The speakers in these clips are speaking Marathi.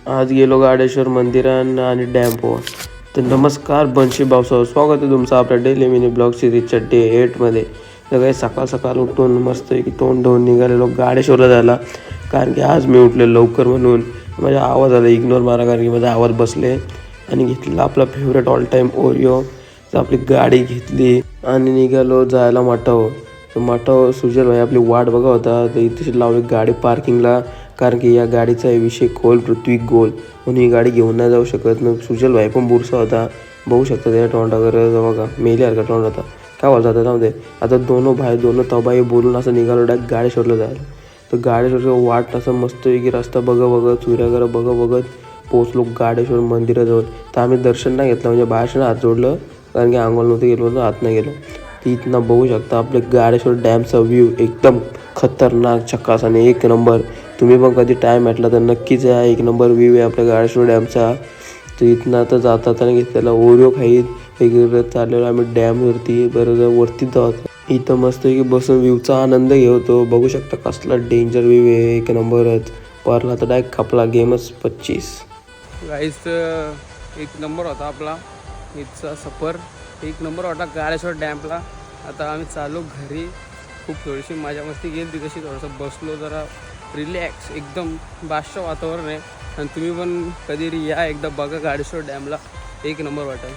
आज गेलो गाडेश्वर मंदिरात आणि डॅम्पवर. तर नमस्कार बनशी भाऊसाहेब, स्वागत आहे तुमचं आपल्या डेली मिनी ब्लॉग सिरीजच्या डे 8मध्ये. सगळे सकाळ सकाळ उठून मस्त की तोंड धुवून निघालेलो गाडेश्वरला जायला. कारण की आज मी उठले लवकर म्हणून माझ्या आवाज आला इग्नोर मारा, कारण की माझा आवाज बसले. आणि घेतला आपला फेवरेट ऑल टाईम ओरिओ. तर आपली गाडी घेतली आणि निघालो जायला मठावर. तर मठावर सुजल भाई आपली वाट बघा होता. तर इथे लावली गाडी पार्किंगला, कारण की या गाडीचा विषय खोल पृथ्वी गोल म्हणून ही गाडी घेऊन नाही जाऊ शकत. मग सुजल भाई पण बुरसा होता, बघू शकता त्या तोंडाकडे बघा, मेल्यासारखा तोंड होता. काय बोलतात त्यामध्ये आता दोनों भाई दोनों तबाई बोलून असं निघालो डायरेक्ट गाडेश्वरला जायला. तर गाडेश्वरचं वाट असं मस्त की रस्ता बघत सूर्याकडे बघत पोचलो गाडेश्वर मंदिराजवळ. तर आम्ही दर्शन नाही घेतलं, म्हणजे बाहेरनं हात जोडलं, कारण की आंघोळ नव्हतं गेलो ना, हात नाही गेलो. ती इथनं बघू शकता आपले गाडेश्वर डॅमचा व्ह्यू एकदम खतरनाक झकास आणि एक नंबर. तुम्ही पण कधी टाईम भेटला तर नक्कीच या, एक नंबर व्ह्यू आहे आपल्या गाडेश्वर डॅमचा. तर इथनं आता जाताना घेतलेला ओरिओ खाईत वगैरे चाललेलो आम्ही डॅमवरती. बरोबर वरतीच जातो, इथं मस्त की बसून व्ह्यूचा आनंद घेतो. बघू शकता कसला डेंजर व्ह्यू आहे, एक नंबरच. परला तर डायरेक्ट खपला गेमच 25. गाईस एक नंबर होता आपला इथचा सफर, एक नंबर होता गाडेश्वर डॅम्पला. आता आम्ही चालू घरी. खूप थोडीशी मजा मस्ती गेली ती, कशी थोडंसं बसलो जरा रिलॅक्स, एकदम बादशाह वातावरण आहे. आणि तुम्ही पण कधी या एकदा बघा गाडेश्वर डॅमला, एक नंबर वाटेल.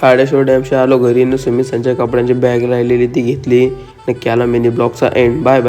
गाडेश्वर डॅमशी आलो घरी न सुमित संच्या कपड्यांची बॅग राहिलेली ती घेतली. नक्की आला मिनी ब्लॉगचा एंड. Bye bye.